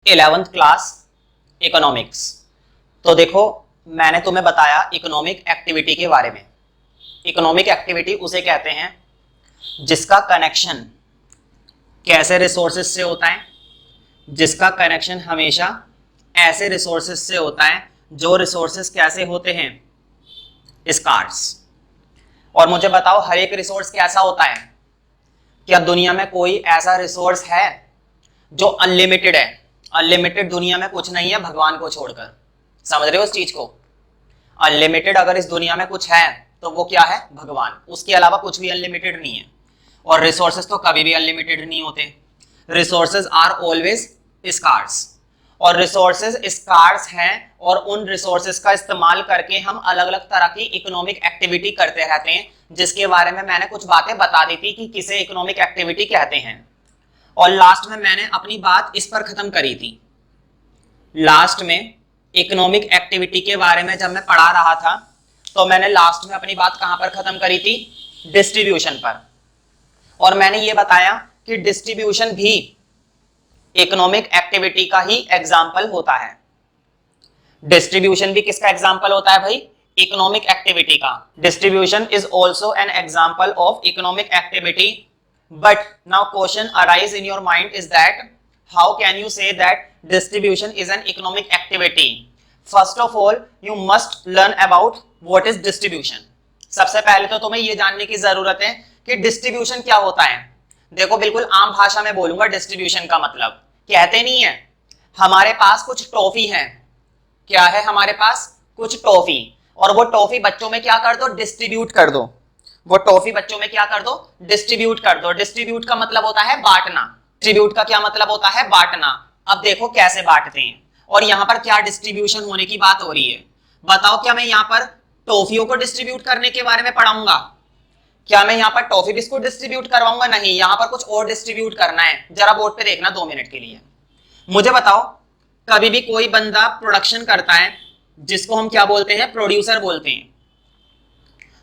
11th class economics. तो देखो, मैंने तुम्हें बताया इकोनॉमिक एक्टिविटी के बारे में। इकोनॉमिक एक्टिविटी उसे कहते हैं जिसका कनेक्शन कैसे रिसोर्सेज से होता है, जिसका कनेक्शन हमेशा ऐसे रिसोर्सेज से होता है जो रिसोर्सेज कैसे होते हैं, स्कार्स। और मुझे बताओ, हर एक रिसोर्स कैसा होता है? क्या दुनिया में कोई ऐसा रिसोर्स है जो अनलिमिटेड है? अनलिमिटेड दुनिया में कुछ नहीं है भगवान को छोड़कर। समझ रहे हो उस चीज को? अनलिमिटेड अगर इस दुनिया में कुछ है तो वो क्या है? भगवान। उसके अलावा कुछ भी अनलिमिटेड नहीं है। और रिसोर्सेज तो कभी भी अनलिमिटेड नहीं होते। Resources are always scarce. और रिसोर्सेज स्कार्स हैं और उन रिसोर्सेज का इस्तेमाल करके हम अलग अलग तरह की इकोनॉमिक एक्टिविटी करते रहते हैं, जिसके बारे में मैंने कुछ बातें बता दी थी कि किसे इकोनॉमिक एक्टिविटी कहते हैं। और लास्ट में मैंने अपनी बात इस पर खत्म करी थी। लास्ट में इकोनॉमिक एक्टिविटी के बारे में जब मैं पढ़ा रहा था तो मैंने लास्ट में अपनी बात कहां पर खत्म करी थी? डिस्ट्रीब्यूशन पर। और मैंने ये बताया कि डिस्ट्रीब्यूशन भी इकोनॉमिक एक्टिविटी का ही एग्जाम्पल होता है। डिस्ट्रीब्यूशन भी किसका एग्जाम्पल होता है भाई? इकोनॉमिक एक्टिविटी का। Distribution is also an example of economic activity. But now question arise in your mind is that how can you say that distribution is an economic activity? First of all, you must learn about what is distribution. सबसे पहले तो तुम्हें ये जानने की जरूरत है कि डिस्ट्रीब्यूशन क्या होता है। देखो, बिल्कुल आम भाषा में बोलूंगा डिस्ट्रीब्यूशन का मतलब। कहते नहीं है हमारे पास कुछ टॉफी है। क्या है हमारे पास? कुछ टॉफी। और वो टॉफी बच्चों में क्या कर दो? डिस्ट्रीब्यूट कर दो। वो टॉफी बच्चों में क्या कर दो? डिस्ट्रीब्यूट कर दो। डिस्ट्रीब्यूट का मतलब होता है बांटना। डिस्ट्रीब्यूट का क्या मतलब होता है? बांटना। अब देखो कैसे बांटते हैं। और यहां पर क्या डिस्ट्रीब्यूशन होने की बात हो रही है? बताओ, क्या मैं यहां पर टॉफियों को डिस्ट्रीब्यूट करने के बारे में पढ़ाऊंगा? क्या मैं यहां पर टॉफी बिस्कुट डिस्ट्रीब्यूट करवाऊंगा? नहीं, यहां पर कुछ और डिस्ट्रीब्यूट करना है। जरा बोर्ड पे देखना 2 मिनट के लिए। मुझे बताओ, कभी भी कोई बंदा प्रोडक्शन करता है जिसको हम क्या बोलते हैं? प्रोड्यूसर बोलते हैं।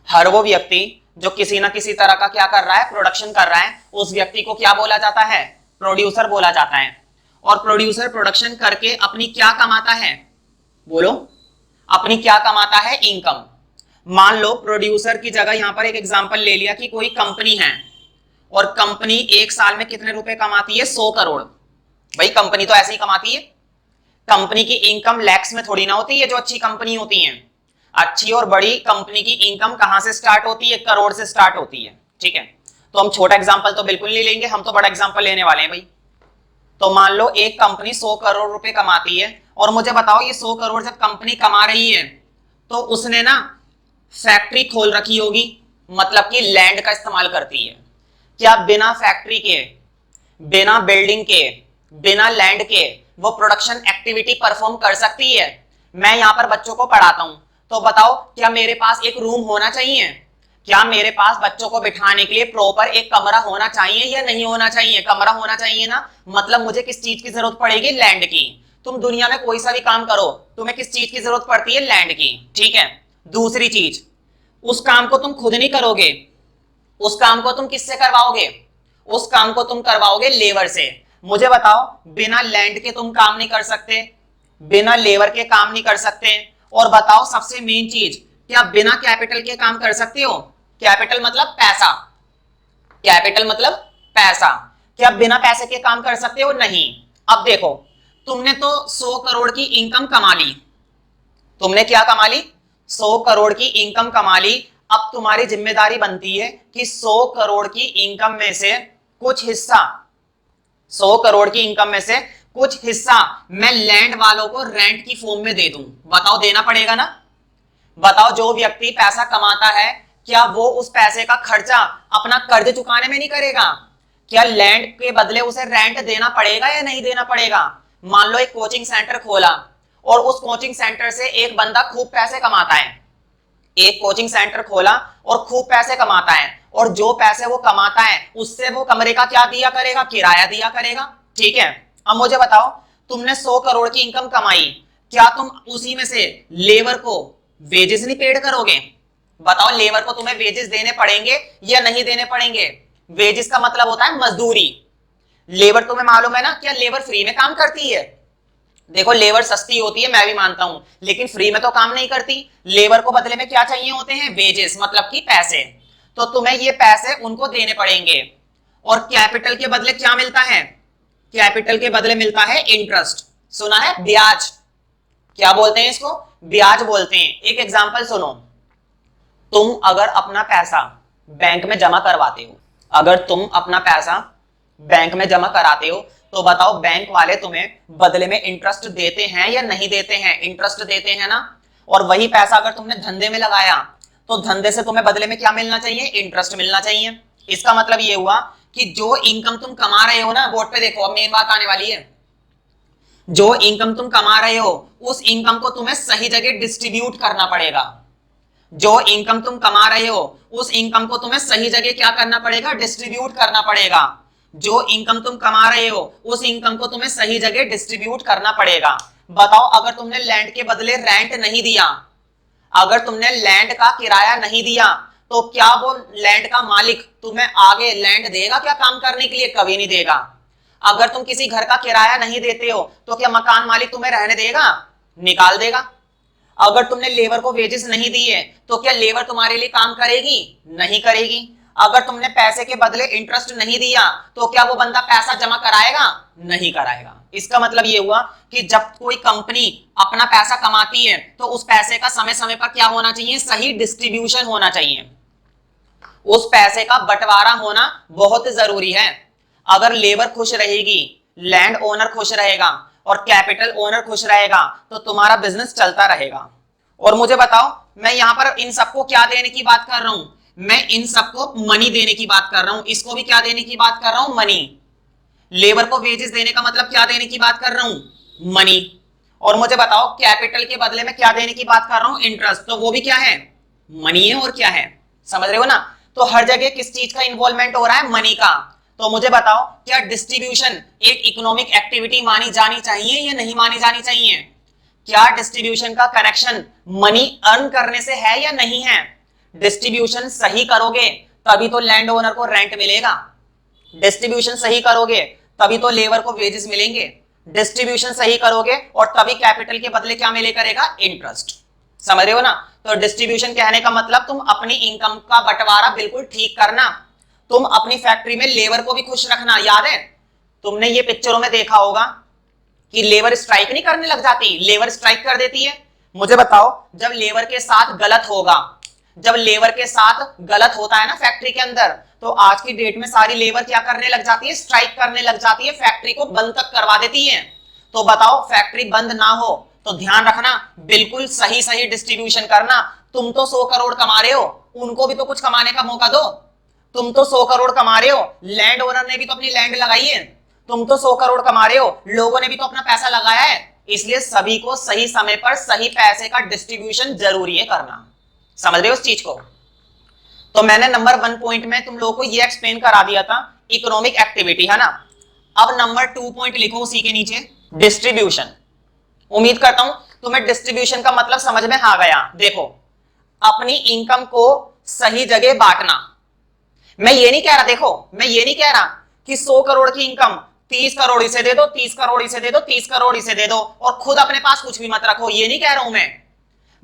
हर वो व्यक्ति जो किसी ना किसी तरह का क्या कर रहा है? प्रोडक्शन कर रहा है, उस व्यक्ति को क्या बोला जाता है? प्रोड्यूसर बोला जाता है। और प्रोड्यूसर प्रोडक्शन करके अपनी क्या कमाता है? बोलो, अपनी क्या कमाता है? इनकम। मान लो प्रोड्यूसर की जगह यहां पर एक एग्जांपल ले लिया कि कोई कंपनी है और कंपनी एक साल में कितने रुपए कमाती है? 100 करोड़। भाई कंपनी तो ऐसे ही कमाती है। कंपनी की इनकम लैक्स में थोड़ी ना होती है जो अच्छी कंपनी होती है। अच्छी और बड़ी कंपनी की इनकम कहां से स्टार्ट होती है? करोड़ से स्टार्ट होती है। ठीक है, तो हम छोटा एग्जांपल तो बिल्कुल नहीं लेंगे, हम तो बड़ा एग्जांपल लेने वाले हैं भाई। तो मान लो एक कंपनी 100 करोड़ रुपए कमाती है। और मुझे बताओ, ये 100 करोड़ जब कंपनी कमा रही है तो उसने ना फैक्ट्री खोल रखी होगी, मतलब कि लैंड का इस्तेमाल करती है। क्या बिना फैक्ट्री के, बिना बिल्डिंग के, बिना लैंड के वो प्रोडक्शन एक्टिविटी परफॉर्म कर सकती है? मैं यहां पर बच्चों को पढ़ाता हूं, तो बताओ, क्या मेरे पास एक रूम होना चाहिए? क्या मेरे पास बच्चों को बिठाने के लिए प्रॉपर एक कमरा होना चाहिए या नहीं होना चाहिए? कमरा होना चाहिए ना। मतलब मुझे किस चीज की जरूरत पड़ेगी? लैंड की। तुम दुनिया में कोई सा भी काम करो, तुम्हें किस चीज की जरूरत पड़ती है? लैंड की। ठीक है। दूसरी चीज, उस काम को तुम खुद नहीं करोगे, उस काम को तुम किससे करवाओगे? उस काम को तुम करवाओगे लेबर से। मुझे बताओ, बिना लैंड के तुम काम नहीं कर सकते, बिना लेबर के काम नहीं कर सकते। और बताओ सबसे मेन चीज, क्या बिना कैपिटल के काम कर सकते हो? कैपिटल मतलब पैसा। कैपिटल मतलब पैसा। क्या बिना पैसे के काम कर सकते हो? नहीं। अब देखो, तुमने तो 100 करोड़ की इनकम कमा ली। तुमने क्या कमा ली? 100 करोड़ की इनकम कमा ली। अब तुम्हारी जिम्मेदारी बनती है कि 100 करोड़ की इनकम में से कुछ हिस्सा, 100 करोड़ की इनकम में से कुछ हिस्सा मैं लैंड वालों को रेंट की फॉर्म में दे दूं। बताओ, देना पड़ेगा ना। बताओ, जो व्यक्ति पैसा कमाता है क्या वो उस पैसे का खर्चा अपना कर्ज चुकाने में नहीं करेगा? क्या लैंड के बदले उसे रेंट देना पड़ेगा या नहीं देना पड़ेगा? मान लो एक कोचिंग सेंटर खोला और उस कोचिंग सेंटर से एक बंदा खूब पैसे कमाता है। एक कोचिंग सेंटर खोला और खूब पैसे कमाता है, और जो पैसे वो कमाता है उससे वो कमरे का क्या दिया करेगा? किराया दिया करेगा। ठीक है। अब मुझे बताओ, तुमने 100 करोड़ की इनकम कमाई, क्या तुम उसी में से लेबर को वेजेस नहीं पेड करोगे? बताओ, लेबर को तुम्हें वेजेस देने पड़ेंगे या नहीं देने पड़ेंगे? वेजेस का मतलब होता है मजदूरी। लेबर तुम्हें मालूम है ना, क्या लेबर फ्री में काम करती है? देखो लेबर सस्ती होती है, मैं भी मानता हूं, लेकिन फ्री में तो काम नहीं करती। लेबर को बदले में क्या चाहिए होते हैं? वेजेस, मतलब कि पैसे। तो तुम्हें ये पैसे उनको देने पड़ेंगे। और कैपिटल के बदले क्या मिलता है? कैपिटल के बदले मिलता है इंटरेस्ट। सुना है? ब्याज। क्या बोलते हैं इसको? ब्याज बोलते हैं। एक एग्जांपल सुनो, तुम अगर अपना पैसा बैंक में जमा करवाते हो, अगर तुम अपना पैसा बैंक में जमा कराते हो, तो बताओ बैंक वाले तुम्हें बदले में इंटरेस्ट देते हैं या नहीं देते हैं? इंटरेस्ट देते हैं ना। और वही पैसा अगर तुमने धंधे में लगाया, तो धंधे से तुम्हें बदले में क्या मिलना चाहिए? इंटरेस्ट मिलना चाहिए। इसका मतलब ये हुआ कि जो इनकम तुम कमा रहे हो ना, बोर्ड पे देखो, अब मेन बात आने वाली है, जो इनकम तुम कमा रहे हो उस इनकम को तुम्हें सही जगह डिस्ट्रीब्यूट करना पड़ेगा। जो इनकम तुम कमा रहे हो उस इनकम को तुम्हें सही जगह क्या करना पड़ेगा? डिस्ट्रीब्यूट करना पड़ेगा। जो इनकम तुम कमा रहे हो उस इनकम को तुम्हें सही जगह डिस्ट्रीब्यूट करना पड़ेगा। बताओ, अगर तुमने लैंड के बदले रेंट नहीं दिया, अगर तुमने लैंड का किराया नहीं दिया, तो क्या वो लैंड का मालिक तुम्हें आगे लैंड देगा क्या काम करने के लिए? कभी नहीं देगा। अगर तुम किसी घर का किराया नहीं देते हो, तो क्या मकान मालिक तुम्हें रहने देगा? निकाल देगा। अगर तुमने लेबर को वेजेस नहीं दिए, तो क्या लेबर तुम्हारे लिए काम करेगी? नहीं करेगी। अगर तुमने पैसे के बदले इंटरेस्ट नहीं दिया, तो क्या वो बंदा पैसा जमा कराएगा? नहीं कराएगा। इसका मतलब ये हुआ कि जब कोई कंपनी अपना पैसा कमाती है, तो उस पैसे का समय समय पर क्या होना चाहिए? सही डिस्ट्रीब्यूशन होना चाहिए। उस पैसे का बंटवारा होना बहुत जरूरी है। अगर लेबर खुश रहेगी, लैंड ओनर खुश रहेगा और कैपिटल ओनर खुश रहेगा, तो तुम्हारा बिजनेस चलता रहेगा। और मुझे बताओ, मैं यहां पर इन सबको क्या देने की बात कर रहा हूं? मैं इन सबको मनी देने की बात कर रहा हूं। इसको भी क्या देने की बात कर रहा हूं? मनी। लेबर को वेजेस देने का मतलब क्या देने की बात कर रहा हूं? मनी। और मुझे बताओ, कैपिटल के बदले में क्या देने की बात कर रहा हूं? इंटरेस्ट। तो वो भी क्या है? मनी है। और क्या है? समझ रहे हो ना? तो हर जगह किस चीज का इन्वॉल्वमेंट हो रहा है? मनी का। तो मुझे बताओ, क्या डिस्ट्रीब्यूशन एक इकोनॉमिक एक्टिविटी मानी जानी चाहिए या नहीं मानी जानी चाहिए? क्या डिस्ट्रीब्यूशन का कनेक्शन मनी अर्न करने से है या नहीं है? डिस्ट्रीब्यूशन सही करोगे तभी तो लैंड ओनर को रेंट मिलेगा। डिस्ट्रीब्यूशन सही करोगे तभी तो लेबर को वेजेस मिलेंगे। डिस्ट्रीब्यूशन सही करोगे और तभी कैपिटल के बदले क्या मिले करेगा? इंटरेस्ट। समझ रहे हो ना? तो डिस्ट्रीब्यूशन कहने का मतलब तुम अपनी इनकम का बंटवारा बिल्कुल ठीक करना। तुम अपनी फैक्ट्री में लेबर को भी खुश रखना। याद है, तुमने ये पिक्चरों में देखा होगा कि लेबर स्ट्राइक नहीं करने लग जाती, लेबर स्ट्राइक कर देती है। मुझे बताओ, जब लेबर के साथ गलत होगा, जब लेबर के साथ गलत होता है ना फैक्ट्री के अंदर, तो आज की डेट में सारी लेबर क्या करने लग जाती है? स्ट्राइक करने लग जाती है, फैक्ट्री को बंद तक करवा देती है। तो बताओ, फैक्ट्री बंद ना हो तो ध्यान रखना, बिल्कुल सही सही डिस्ट्रीब्यूशन करना। तुम तो 100 करोड़ कमा रहे हो, उनको भी तो कुछ कमाने का मौका दो। तुम तो 100 करोड़ कमा रहे हो, लैंड ओनर ने भी तो अपनी लैंड लगाई है। तुम तो 100 करोड़ कमा रहे हो, लोगों ने भी तो अपना पैसा लगाया है। इसलिए सभी को सही समय पर सही पैसे का डिस्ट्रीब्यूशन जरूरी है करना। समझ रहे हो इस चीज को? तो मैंने नंबर 1 पॉइंट में तुम लोगों को ये एक्सप्लेन करा दिया था, इकोनॉमिक एक्टिविटी, है ना। अब नंबर 2 पॉइंट लिखो उसी के नीचे, डिस्ट्रीब्यूशन। उम्मीद करता हूं तुम्हें डिस्ट्रीब्यूशन का मतलब समझ में आ गया। देखो, अपनी इनकम को सही जगह बांटना। मैं ये नहीं कह रहा, देखो मैं ये नहीं कह रहा कि 100 करोड़ की इनकम 30 करोड़ इसे दे दो, 30 करोड़ इसे दे दो, 30 करोड़ इसे दे दो और खुद अपने पास कुछ भी मत रखो, ये नहीं कह रहा हूं मैं।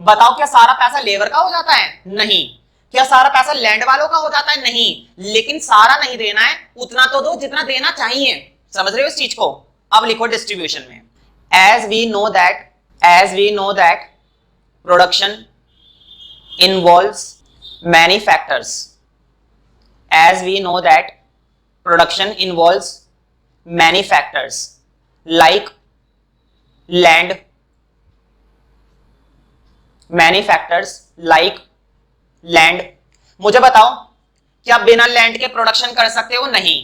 बताओ, क्या सारा पैसा लेबर का हो जाता है? नहीं। क्या सारा पैसा लैंड वालों का हो जाता है? नहीं। लेकिन सारा नहीं देना है, उतना तो दो जितना देना चाहिए। समझ रहे हो इस चीज को? अब लिखो डिस्ट्रीब्यूशन में, as we know that production involves many factors, as we know that production involves many factors like land, many factors like land। मुझे बताओ, क्या बिना लैंड के प्रोडक्शन कर सकते हो? नहीं।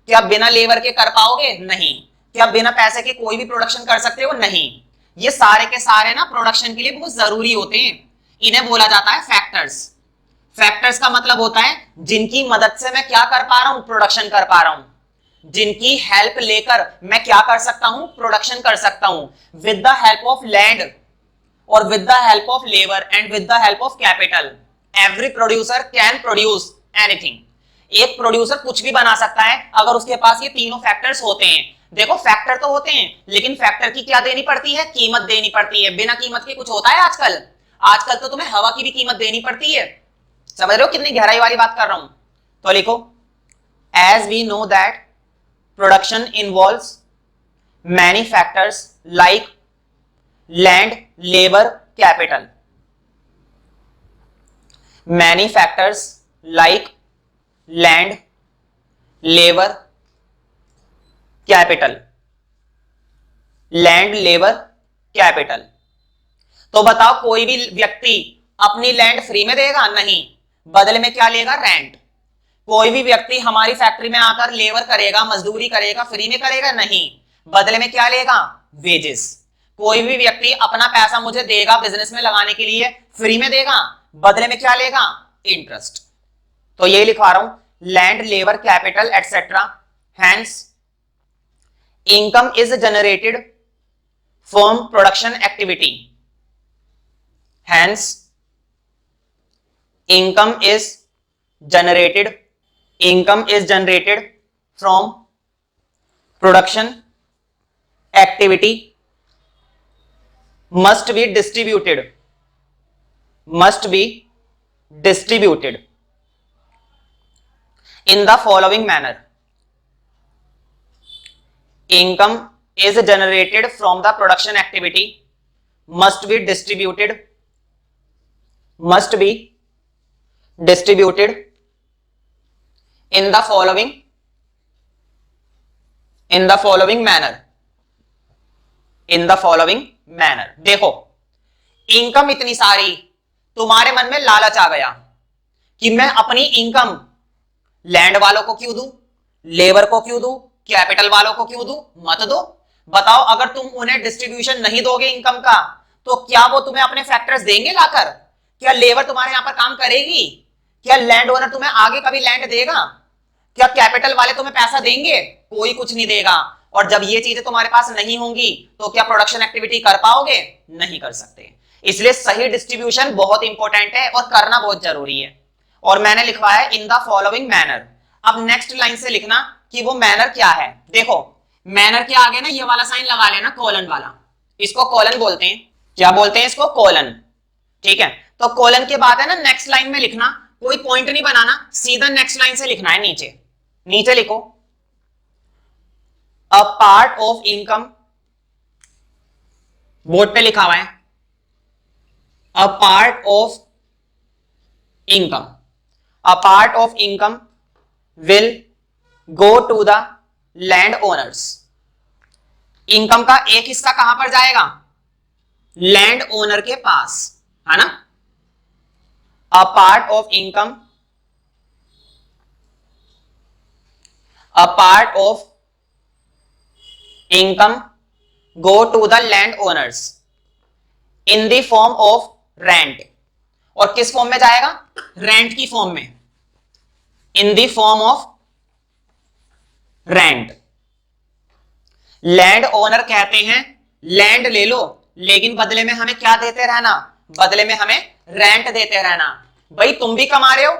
क्या बिना लेबर के कर पाओगे? नहीं। क्या बिना पैसे के कोई भी प्रोडक्शन कर सकते हो? नहीं। ये सारे के सारे ना प्रोडक्शन के लिए बहुत जरूरी होते हैं। इन्हें बोला जाता है फैक्टर्स। फैक्टर्स का मतलब होता है जिनकी मदद से मैं क्या कर पा रहा हूं? प्रोडक्शन कर पा रहा हूं। जिनकी हेल्प लेकर मैं क्या कर सकता हूं? प्रोडक्शन कर सकता हूं। With the help of land और with the help of labour and with the help of capital, every producer can produce anything. एक प्रोड्यूसर कुछ भी बना सकता है अगर उसके पास ये तीनों फैक्टर्स होते हैं। देखो फैक्टर तो होते हैं, लेकिन फैक्टर की क्या देनी पड़ती है, कीमत देनी पड़ती है। बिना कीमत के कुछ होता है आजकल? आजकल तो तुम्हें हवा की भी कीमत देनी पड़ती है। समझ रहे हो कितनी गहराई वाली बात कर रहा हूं? तो लिखो, as we know that production involves many factors like land, labour, capital. Many factors like land, labour, capital. Land, labour, capital. तो बताओ कोई भी व्यक्ति अपनी लैंड फ्री में देगा? नहीं, बदले में क्या लेगा? रेंट। कोई भी व्यक्ति हमारी फैक्ट्री में आकर लेबर करेगा, मजदूरी करेगा, फ्री में करेगा? नहीं, बदले में क्या लेगा? वेजेस। कोई भी व्यक्ति अपना पैसा मुझे देगा बिजनेस में लगाने के लिए, फ्री में देगा, बदले में क्या लेगा? इंटरेस्ट। तो ये लिखवा रहा हूं, land, labour, capital etcetera. Hence income is generated from production activity. Hence income is generated from production activity must be distributed in the following manner. Income is generated from the production activity must be distributed in the following manner. देखो, income इतनी सारी, तुम्हारे मन में लालच आ गया कि मैं अपनी इनकम लैंड वालों को क्यों दूं, लेबर को क्यों दूं, कैपिटल वालों को क्यों दूं? मत दो। बताओ, अगर तुम उन्हें डिस्ट्रीब्यूशन नहीं दोगे इनकम का, तो क्या वो तुम्हें अपने फैक्टर्स देंगे लाकर? क्या लेबर तुम्हारे यहां पर काम करेगी? क्या लैंड ओनर तुम्हें आगे कभी लैंड देगा? क्या कैपिटल वाले तुम्हें पैसा देंगे? कोई कुछ नहीं देगा। और जब ये चीजें तुम्हारे पास नहीं होंगी तो क्या प्रोडक्शन एक्टिविटी कर पाओगे? नहीं कर सकते। इसलिए सही डिस्ट्रीब्यूशन बहुत इंपॉर्टेंट है और करना बहुत जरूरी है। और मैंने लिखवाया इन द फॉलोइंग मैनर। अब नेक्स्ट लाइन से लिखना कि वो मैनर क्या है। देखो, मैनर के आगे ना ये वाला साइन लगा लेना, कॉलन वाला। इसको कॉलन बोलते हैं। क्या बोलते हैं इसको? कॉलन। ठीक है, तो कॉलन के बाद है ना नेक्स्ट लाइन में लिखना, कोई पॉइंट नहीं बनाना, सीधा नेक्स्ट लाइन से लिखना है। नीचे लिखो, a part of income, board पे लिखा हुआ है, a part of income will go to the land owners. Income का एक हिस्सा कहां पर जाएगा? लैंड ओनर के पास, है ना। A part of income go to the land owners in the form of rent. और किस फॉर्म में जाएगा? रेंट की फॉर्म में, in the form of rent. Land owner कहते हैं लैंड ले लो, लेकिन बदले में हमें क्या देते रहना? बदले में हमें रेंट देते रहना। भाई तुम भी कमा रहे हो,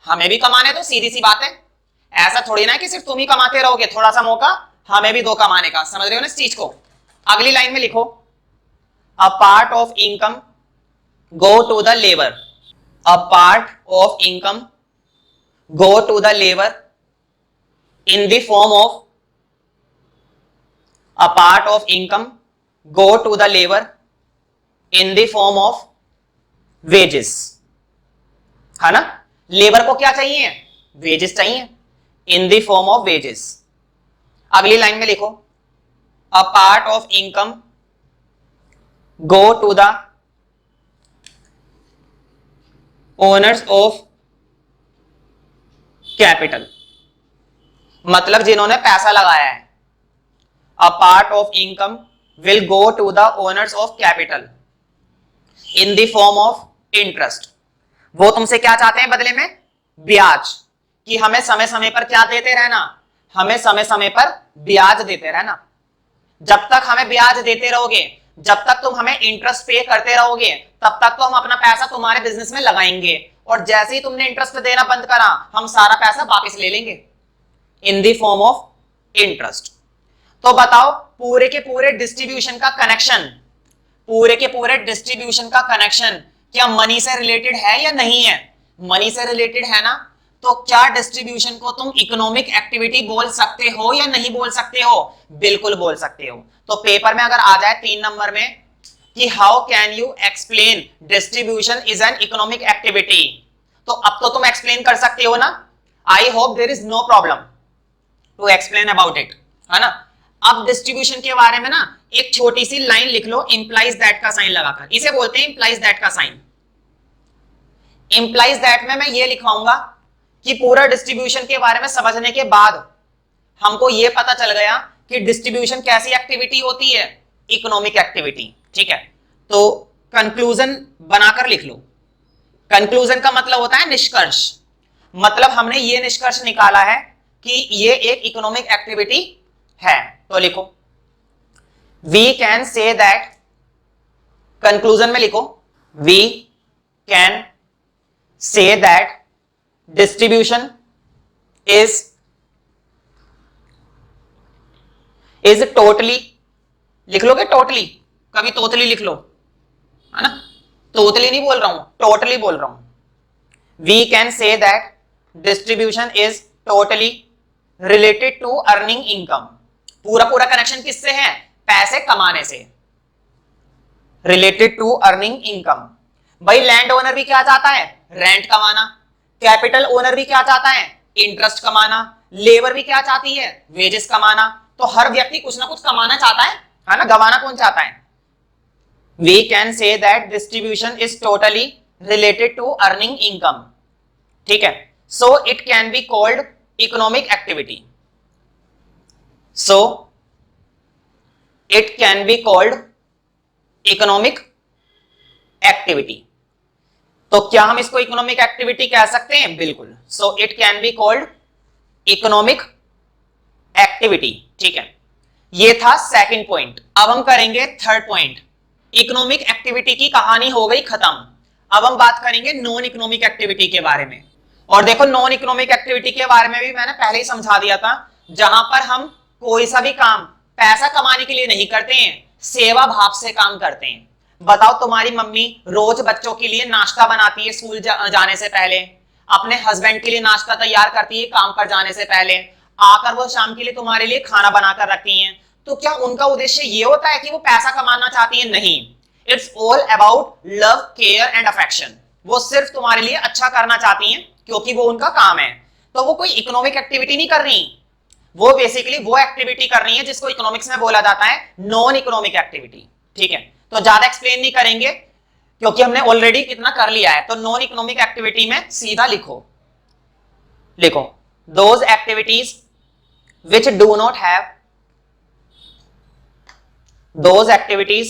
हमें भी कमाने दो, सीधी सी बात है। ऐसा थोड़ी ना कि सिर्फ तुम ही कमाते रहोगे, थोड़ा सा मौका हमें भी दो कमाने का। समझ रहे हो ना इस चीज को? अगली लाइन में लिखो, a part of income go to the labour. A part of income go to the labour in the form of a part of income go to the labor in the form of wages, है ना। Labour को क्या चाहिए? Wages चाहिए, in the form of wages। अगली line में लिखो, a part of income go to the owners of capital, मतलब जिन्होंने पैसा लगाया है। A part of income will go to the owners of capital in the form of interest. वो तुमसे क्या चाहते हैं बदले में? ब्याज। कि हमें समय समय पर क्या देते रहना? हमें समय समय पर ब्याज देते रहना। जब तक हमें ब्याज देते रहोगे, जब तक तुम हमें इंटरेस्ट पे करते रहोगे, तब तक तो हम अपना पैसा तुम्हारे बिजनेस में लगाएंगे। और जैसे ही तुमने इंटरेस्ट देना बंद करा, हम सारा पैसा वापस ले लेंगे इन द फॉर्म ऑफ इंटरेस्ट। तो बताओ पूरे के पूरे डिस्ट्रीब्यूशन का कनेक्शन, पूरे के पूरे डिस्ट्रीब्यूशन का कनेक्शन क्या मनी से रिलेटेड है या नहीं है? मनी से रिलेटेड है ना, तो क्या डिस्ट्रीब्यूशन को तुम इकोनॉमिक एक्टिविटी बोल सकते हो या नहीं बोल सकते हो? बिल्कुल बोल सकते हो। तो पेपर में अगर आ जाए 3 नंबर में कि how can you explain distribution is an economic activity, तो अब तो तुम एक्सप्लेन कर सकते हो ना। I hope there is no problem to explain about it, है ना। अब डिस्ट्रीब्यूशन के बारे में ना एक छोटी सी लाइन लिख लो, इंप्लाइज दैट का साइन लगाकर, इसे बोलते हैं इंप्लाइज दैट का साइन। इंप्लाइज दैट में मैं ये लिखवाऊंगा कि पूरा डिस्ट्रीब्यूशन के बारे में समझने के बाद हमको ये पता चल गया कि डिस्ट्रीब्यूशन कैसी एक्टिविटी होती है, इकोनॉमिक एक्टिविटी, ठीक है। तो कंक्लूजन बनाकर लिख लो। कंक्लूजन का मतलब होता है निष्कर्ष, मतलब हमने ये निष्कर्ष निकाला है कि ये एक इकोनॉमिक एक्टिविटी है। तो लिखो we can say that, conclusion में लिखो we can say that distribution is totally, लिख लोगे टोटली, कभी तोतली लिख लो, है ना, तोतली नहीं बोल रहा हूं, टोटली बोल रहा हूं। We can say that distribution is totally related to earning income, पूरा पूरा कनेक्शन किससे है? पैसे कमाने से, रिलेटेड टू अर्निंग इनकम। भाई लैंड ओनर भी क्या चाहता है? रेंट कमाना। कैपिटल ओनर भी क्या चाहता है? इंटरेस्ट कमाना। लेबर भी क्या चाहती है? वेजेस कमाना। तो हर व्यक्ति कुछ ना कुछ कमाना चाहता है ना, गवाना कौन चाहता है? We can say that distribution is totally related to earning income, ठीक है। So it can be called economic activity, so it can be called economic activity. तो क्या हम इसको इकोनॉमिक एक्टिविटी कह सकते हैं? बिल्कुल। सो it can be called economic activity, ठीक है। ये था सेकंड पॉइंट। अब हम करेंगे थर्ड पॉइंट। इकोनॉमिक एक्टिविटी की कहानी हो गई खत्म। अब हम बात करेंगे नॉन इकोनॉमिक एक्टिविटी के बारे में। और देखो नॉन इकोनॉमिक एक्टिविटी के बारे में भी मैंने पहले ही समझा दिया था, जहां पर हम कोई सा भी काम पैसा कमाने के लिए नहीं करते हैं, सेवा भाव से काम करते हैं। बताओ तुम्हारी मम्मी रोज बच्चों के लिए नाश्ता बनाती है स्कूल जाने से पहले, अपने हस्बैंड के लिए नाश्ता तैयार करती है काम पर जाने से पहले, आकर वो शाम के लिए तुम्हारे लिए खाना बनाकर रखती हैं। तो क्या उनका उद्देश्य ये होता है कि वो पैसा कमाना चाहती है? नहीं। It's all about love, care and affection. वो सिर्फ तुम्हारे लिए अच्छा करना चाहती हैं क्योंकि वो उनका काम है। तो वो कोई इकोनॉमिक एक्टिविटी नहीं कर रही, वो बेसिकली वो एक्टिविटी कर रही है जिसको इकोनॉमिक्स में बोला जाता है नॉन इकोनॉमिक एक्टिविटी, ठीक है। तो ज्यादा एक्सप्लेन नहीं करेंगे क्योंकि हमने ऑलरेडी कितना कर लिया है। तो नॉन इकोनॉमिक एक्टिविटी में सीधा लिखो those activities which do not have those activities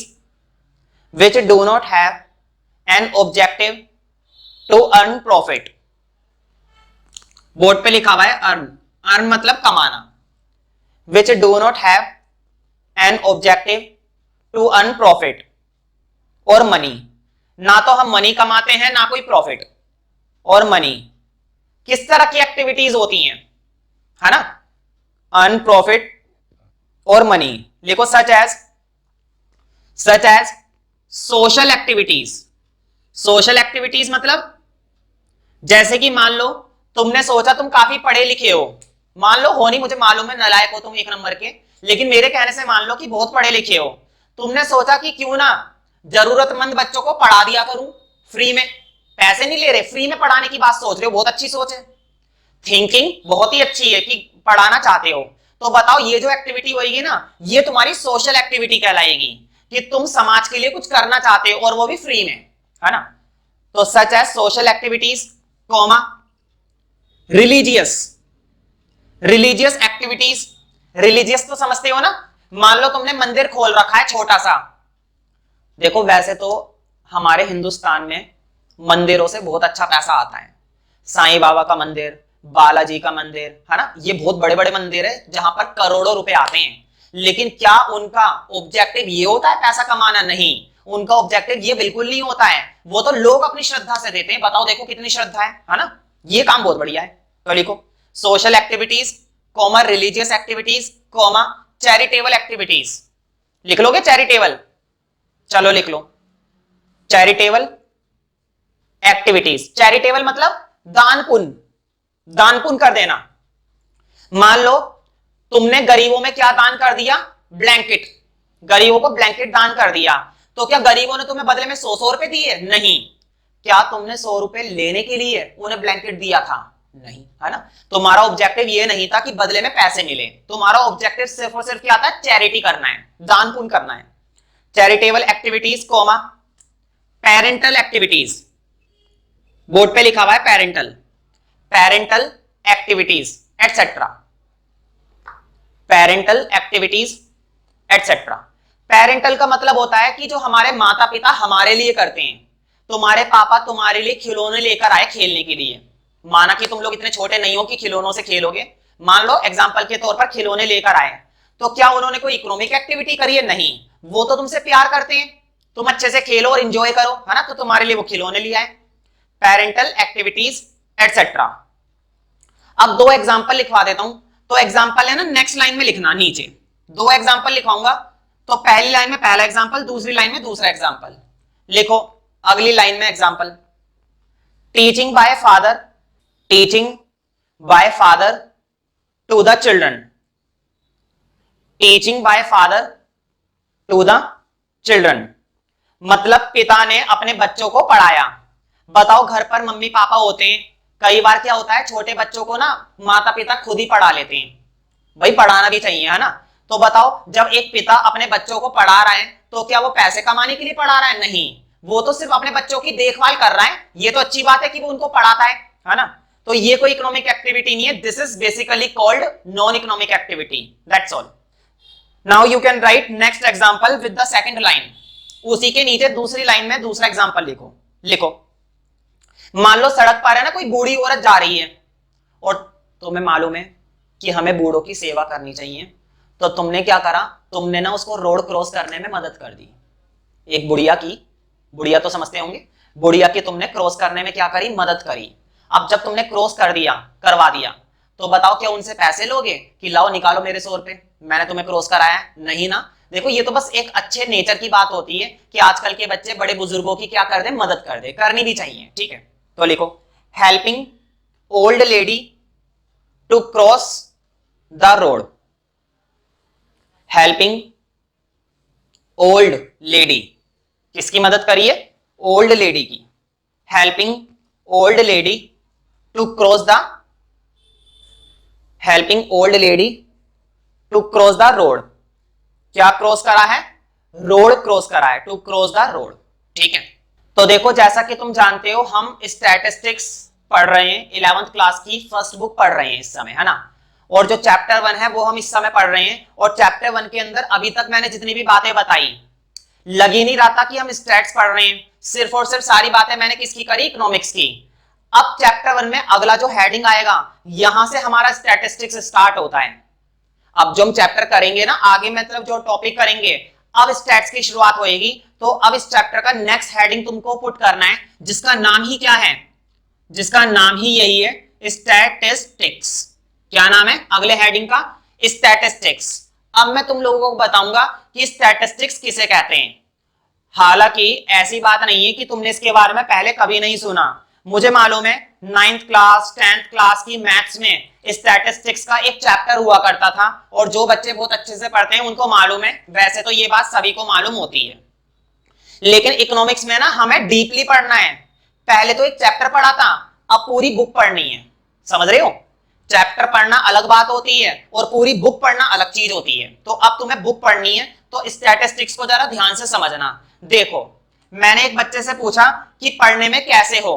which do not have an objective to earn profit। Board पे लिखा हुआ है अर्न मतलब कमाना। which do not have an objective to earn profit और मनी, ना तो हम मनी कमाते हैं ना कोई प्रॉफिट। और मनी किस तरह की एक्टिविटीज होती हैं, है ना, अर्न प्रॉफिट और मनी। लिखो such as social activities. Social activities मतलब जैसे कि मान लो तुमने सोचा तुम काफी पढ़े लिखे हो, मान लो हो नहीं, मुझे मालूम है नालायक हो तुम 1 नंबर के, लेकिन मेरे कहने से मान लो कि बहुत पढ़े लिखे हो। तुमने सोचा कि क्यों ना जरूरतमंद बच्चों को पढ़ा दिया करूं फ्री में, पैसे नहीं ले रहे, फ्री में पढ़ाने की बात सोच रहे हो, बहुत अच्छी सोच है, थिंकिंग बहुत ही अच्छी है कि पढ़ाना चाहते हो। तो बताओ ये जो एक्टिविटी होगी ना, ये तुम्हारी सोशल एक्टिविटी कहलाएगी कि तुम समाज के लिए कुछ करना चाहते हो और वो भी फ्री में, है ना। तो सच है social activities comma religious activities. Religious तो समझते हो ना, मान लो तुमने मंदिर खोल रखा है छोटा सा। देखो वैसे तो हमारे हिंदुस्तान में मंदिरों से बहुत अच्छा पैसा आता है, साईं बाबा का मंदिर, बालाजी का मंदिर, है ना, ये बहुत बड़े बड़े मंदिर है जहां पर करोड़ों रुपए आते हैं। लेकिन क्या उनका ऑब्जेक्टिव ये होता है पैसा कमाना? नहीं, उनका ऑब्जेक्टिव ये बिल्कुल नहीं होता है। वो तो लोग अपनी श्रद्धा से देते हैं। बताओ देखो कितनी श्रद्धा है ना, ये काम बहुत बढ़िया है। तो लिखो social activities comma religious activities comma charitable activities. लिख लोगे चैरिटेबल? चलो लिख लो चैरिटेबल एक्टिविटीज। चैरिटेबल मतलब दान पुण्य, दान पुण्य कर देना। मान लो तुमने गरीबों में क्या दान कर दिया? ब्लैंकेट। गरीबों को ब्लैंकेट दान कर दिया, तो क्या गरीबों ने तुम्हें बदले में 100 रुपए दिए? नहीं। क्या तुमने 100 रुपए लेने के लिए उन्हें ब्लैंकेट दिया था? नहीं, है ना। तुम्हारा ऑब्जेक्टिव ये नहीं था कि बदले में पैसे मिले, तुम्हारा ऑब्जेक्टिव सिर्फ और सिर्फ क्या था? चैरिटी करना है, दान पुण्य करना है। Charitable activities comma parental activities, board पे लिखा हुआ है parental, parental activities etcetera, parental activities etcetera. Parental का मतलब होता है कि जो हमारे माता पिता हमारे लिए करते हैं। तुम्हारे पापा तुम्हारे लिए खिलौने लेकर आए खेलने के लिए, माना कि तुम लोग इतने छोटे नहीं हो कि खिलौनों से खेलोगे, मान लो एग्जांपल के तौर पर खिलौने लेकर आए, तो क्या उन्होंने कोई इकोनॉमिक एक्टिविटी करी है? नहीं, वो तो तुमसे प्यार करते हैं, तुम अच्छे से खेलो और एंजॉय करो, है ना, तो तुम्हारे लिए वो खिलौने ले आए। Parental activities etcetera. अब दो एग्जांपल लिखवा देता हूं, तो एग्जांपल है ना नेक्स्ट लाइन में लिखना, नीचे दो एग्जांपल लिखवाऊंगा, तो पहली लाइन में पहला एग्जांपल, दूसरी लाइन में दूसरा एग्जांपल लिखो। अगली लाइन में example, teaching by father, teaching by father to the children, teaching by father to the children मतलब पिता ने अपने बच्चों को पढ़ाया। बताओ घर पर मम्मी पापा होते हैं, कई बार क्या होता है छोटे बच्चों को ना माता पिता खुद ही पढ़ा लेते हैं, भाई पढ़ाना भी चाहिए, है ना। तो बताओ जब एक पिता अपने बच्चों को पढ़ा रहा है तो क्या वो पैसे कमाने के लिए पढ़ा रहा है? नहीं, वो तो सिर्फ अपने बच्चों की देखभाल कर रहा है। ये तो अच्छी बात है कि वो उनको पढ़ाता है ना। तो ये कोई इकोनॉमिक एक्टिविटी नहीं है, this is basically called non economic activity, that's all. Now you can write next example with the second line, उसी के नीचे दूसरी लाइन में दूसरा एग्जांपल लिखो। लिखो मान लो सड़क पर है ना कोई बूढ़ी औरत जा रही है, और तुम्हें मालूम है कि हमें बूढ़ों की सेवा करनी चाहिए, तो तुमने क्या करा? तुमने ना उसको रोड क्रॉस करने में मदद कर दी। एक बुढ़िया की, बुढ़िया तो समझते होंगे, बुढ़िया की तुमने क्रॉस करने में क्या करी? मदद करी। अब जब तुमने क्रॉस कर दिया, करवा दिया, तो बताओ क्या उनसे पैसे लोगे कि लाओ निकालो मेरे 100 रुपए, मैंने तुम्हें क्रॉस कराया? नहीं ना। देखो ये तो बस एक अच्छे नेचर की बात होती है कि आजकल के बच्चे बड़े बुजुर्गों की क्या कर दे? मदद कर दे, करनी भी चाहिए, ठीक है। तो लिखो helping old lady to cross the road, helping old lady, किसकी मदद करिए? ओल्ड लेडी की। Helping old lady to cross the, helping old lady to cross the road. क्या क्रॉस करा है? रोड क्रॉस करा है, टू क्रॉस द रोड, ठीक है। तो देखो जैसा कि तुम जानते हो हम स्टैटिस्टिक्स पढ़ रहे हैं, 11th क्लास की फर्स्ट बुक पढ़ रहे हैं इस समय, है ना। और जो चैप्टर 1 है वो हम इस समय पढ़ रहे हैं, और चैप्टर 1 के अंदर अभी तक मैंने जितनी भी बातें बताई, लग ही नहीं रहा था कि हम स्टैट्स पढ़ रहे हैं, सिर्फ और सिर्फ सारी बातें मैंने किसकी करी? इकोनॉमिक्स की। अब चैप्टर 1 में अगला जो हेडिंग आएगा, यहां से हमारा स्टैटिस्टिक्स स्टार्ट होता है। अब जो हम चैप्टर करेंगे ना आगे, मतलब जो टॉपिक करेंगे, अब स्टैट्स की शुरुआत होगी। तो अब इस चैप्टर का नेक्स्ट हेडिंग तुमको पुट करना है, जिसका नाम ही क्या है? जिसका नाम ही यही है, स्टैटिस्टिक्स। क्या नाम है अगले हेडिंग का? स्टैटिस्टिक्स। अब मैं तुम लोगों को बताऊंगा कि स्टैटिस्टिक्स किसे कहते हैं। हालांकि ऐसी बात नहीं है कि तुमने इसके बारे में पहले कभी नहीं सुना, मुझे मालूम है 9th क्लास 10th क्लास की मैथ्स में स्टैटिस्टिक्स का एक चैप्टर हुआ करता था, और जो बच्चे बहुत अच्छे से पढ़ते हैं उनको मालूम है, वैसे तो ये बात सभी को मालूम होती है। लेकिन इकोनॉमिक्स में ना हमें डीपली पढ़ना है। पहले तो एक चैप्टर पढ़ा था, अब पूरी बुक पढ़नी है, समझ रहे हो। चैप्टर पढ़ना अलग बात होती है और पूरी बुक पढ़ना अलग चीज होती है। तो अब तुम्हें बुक पढ़नी है, तो स्टैटिस्टिक्स को जरा ध्यान से समझना। देखो मैंने एक बच्चे से पूछा कि पढ़ने में कैसे हो,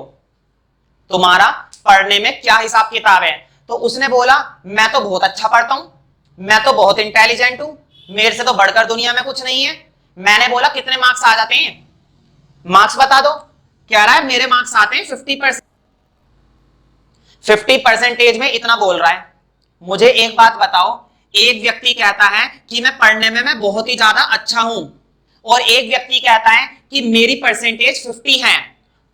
तुम्हारा पढ़ने में क्या हिसाब किताब है, तो उसने बोला मैं तो बहुत अच्छा पढ़ता हूं, मैं तो बहुत इंटेलिजेंट हूं, मेरे से तो बढ़कर दुनिया में कुछ नहीं है। मैंने बोला कितने मार्क्स आ जाते हैं? मार्क्स बता दो। कह रहा है मेरे मार्क्स आते हैं 50%। 50% में इतना बोल रहा है। मुझे एक बात बताओ, एक व्यक्ति कहता है कि मैं पढ़ने में मैं बहुत ही ज्यादा अच्छा हूं, और एक व्यक्ति कहता है कि मेरी परसेंटेज 50 है,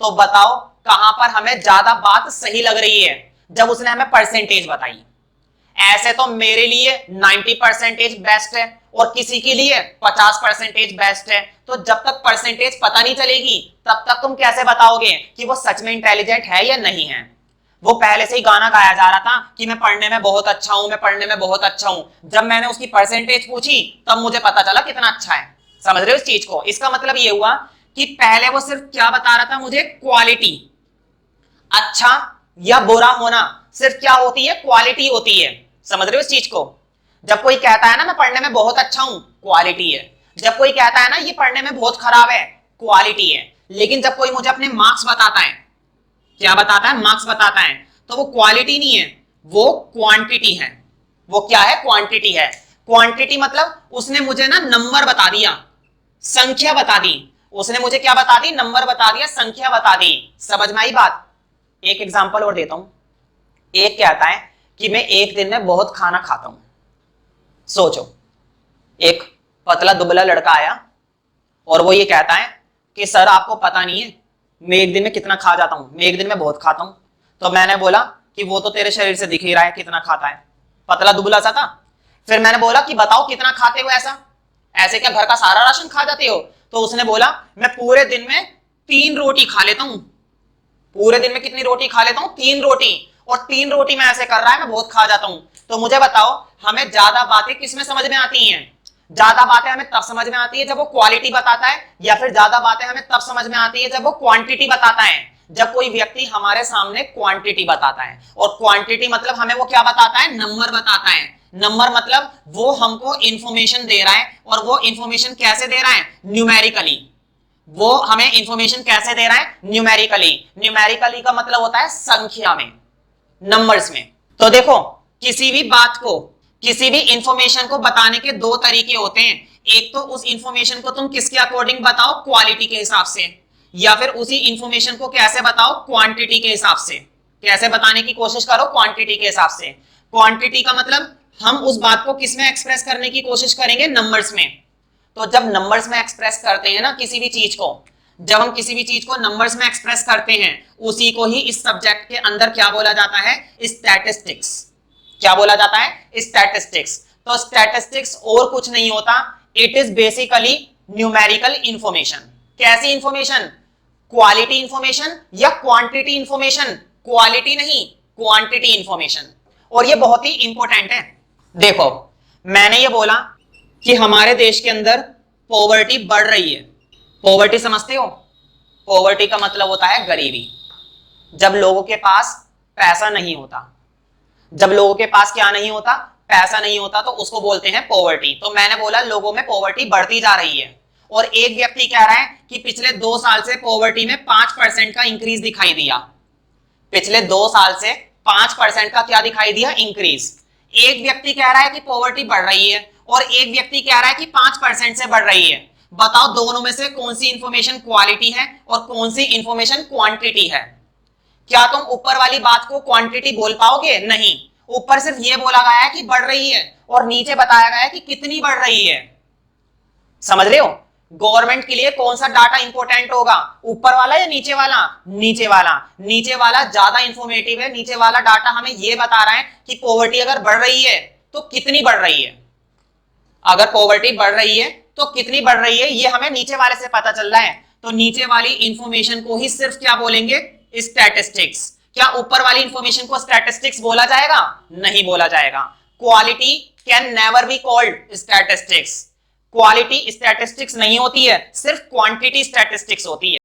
तो बताओ कहां पर हमें ज्यादा बात सही लग रही है? जब उसने हमें परसेंटेज बताई। ऐसे तो मेरे लिए 90% बेस्ट है और किसी के लिए 50% बेस्ट है। तो जब तक परसेंटेज पता नहीं चलेगी तब तक तुम कैसे बताओगे कि वो सच में इंटेलिजेंट है या नहीं है। वो पहले से ही गाना गाया जा रहा था कि मैं पढ़ने में बहुत अच्छा हूं, मैं पढ़ने में बहुत अच्छा हूं। जब मैंने उसकी परसेंटेज पूछी तब मुझे पता चला कितना अच्छा है। समझ रहे हो इस चीज को? इसका मतलब ये हुआ कि पहले वो सिर्फ क्या बता रहा था मुझे, क्वालिटी, अच्छा या बुरा होना सिर्फ क्या होती है, क्वालिटी होती है। समझ रहे हो इस चीज को? जब कोई कहता है ना मैं पढ़ने में बहुत अच्छा हूं, क्वालिटी है। जब कोई कहता है ना ये पढ़ने में बहुत खराब है, क्वालिटी है। लेकिन जब कोई मुझे अपने मार्क्स बताता है, क्या बताता है, मार्क्स बताता है, तो वो क्वालिटी नहीं है, वो क्वांटिटी है। वो क्या है, क्वांटिटी है। क्वांटिटी मतलब उसने मुझे ना नंबर बता दिया, संख्या बता दी। उसने मुझे क्या बता दी, नंबर बता दिया, संख्या बता दी। समझ में आई बात? एक एग्जांपल और देता हूं। एक कहता है कि मैं एक दिन में बहुत खाना खाता हूं। सोचो, एक पतला दुबला लड़का आया और वो ये कहता है कि सर आपको पता नहीं है मैं एक दिन में कितना खा जाता हूं, मैं एक दिन में बहुत खाता हूं। तो मैंने बोला कि वो तो तेरे शरीर से दिख ही रहा है कितना खाता है, पतला दुबला सा था। फिर मैंने बोला कि बताओ कितना खाते हो, ऐसा ऐसे क्या घर का सारा राशन खा जाते हो? तो उसने बोला मैं पूरे दिन में 3 रोटी खा लेता हूं। पूरे दिन में कितनी रोटी खा लेता हूं, 3 रोटी। और 3 रोटी में ऐसे कर रहा है मैं बहुत खा जाता हूं। तो मुझे बताओ हमें ज्यादा बातें किसमें समझ में आती हैं? ज्यादा बातें हमें तब समझ में आती है जब वो क्वालिटी बताता है, या फिर ज्यादा बातें हमें तब समझ में आती है जब वो क्वांटिटी बताता है। जब कोई व्यक्ति हमारे सामने क्वांटिटी बताता है, और क्वांटिटी मतलब हमें वो क्या बताता है, नंबर बताता है। नंबर मतलब वो हमको इंफॉर्मेशन दे रहा है, और वो इंफॉर्मेशन कैसे दे रहा है, न्यूमेरिकली। वो हमें इंफॉर्मेशन कैसे दे रहा है, न्यूमेरिकली। न्यूमेरिकली का मतलब होता है संख्या में, नंबर्स में। तो देखो किसी भी बात को, किसी भी इंफॉर्मेशन को बताने के 2 तरीके होते हैं। एक तो उस इंफॉर्मेशन को तुम किसके अकॉर्डिंग बताओ, क्वालिटी के हिसाब से, या फिर उसी इंफॉर्मेशन को कैसे बताओ, क्वांटिटी के हिसाब से। कैसे बताने की कोशिश करो, क्वांटिटी के हिसाब से। क्वांटिटी का मतलब हम उस बात को किस में एक्सप्रेस करने की कोशिश करेंगे, नंबर्स में। तो जब नंबर्स में एक्सप्रेस करते हैं ना किसी भी चीज को, जब हम किसी भी चीज को नंबर्स में एक्सप्रेस करते हैं, उसी को ही इस सब्जेक्ट के अंदर क्या बोला जाता है, स्टैटिस्टिक्स। क्या बोला जाता है, स्टैटिस्टिक्स। तो स्टैटिस्टिक्स और कुछ नहीं होता, it is basically numerical information. कैसी इंफॉर्मेशन, क्वालिटी इंफॉर्मेशन या क्वांटिटी इंफॉर्मेशन? क्वालिटी नहीं, क्वांटिटी इंफॉर्मेशन। और ये बहुत ही इंपॉर्टेंट है। देखो मैंने ये बोला कि हमारे देश के अंदर पॉवर्टी बढ़ रही है। पॉवर्टी समझते हो? पॉवर्टी का मतलब होता है गरीबी। जब लोगों के पास पैसा नहीं होता, जब लोगों के पास क्या नहीं होता, पैसा नहीं होता, तो उसको बोलते हैं पॉवर्टी। तो मैंने बोला लोगों में पॉवर्टी बढ़ती जा रही है। और एक व्यक्ति कह रहा है कि पिछले 2 साल से पॉवर्टी में 5% का इंक्रीज दिखाई दिया। पिछले 2 साल से 5% का क्या दिखाई दिया, इंक्रीज। एक व्यक्ति कह रहा है कि पॉवर्टी बढ़ रही है, और एक व्यक्ति कह रहा है कि 5% से बढ़ रही है। बताओ दोनों में से कौन सी इंफॉर्मेशन क्वालिटी है और कौन सी इंफॉर्मेशन क्वांटिटी है? क्या तुम ऊपर वाली बात को क्वांटिटी बोल पाओगे? नहीं। ऊपर सिर्फ ये बोला गया है कि बढ़ रही है, और नीचे बताया गया है कि कितनी बढ़ रही है। समझ रहे हो? गवर्नमेंट के लिए कौन सा डाटा इंपॉर्टेंट होगा, ऊपर वाला या नीचे वाला? नीचे वाला। नीचे वाला ज्यादा इंफॉर्मेटिव है। नीचे वाला डाटा हमें यह बता रहा है कि पॉवर्टी अगर बढ़ रही है तो कितनी बढ़ रही है। अगर पॉवर्टी बढ़ रही है तो कितनी बढ़ रही है, ये हमें नीचे वाले से पता चल रहा है। तो नीचे वाली इंफॉर्मेशन को ही सिर्फ क्या बोलेंगे, स्टैटिस्टिक्स। क्या ऊपर वाली इंफॉर्मेशन को स्टैटिस्टिक्स बोला जाएगा? नहीं बोला जाएगा। Quality can never be called statistics. Quality statistics नहीं होती है, सिर्फ क्वांटिटी स्टैटिस्टिक्स होती है।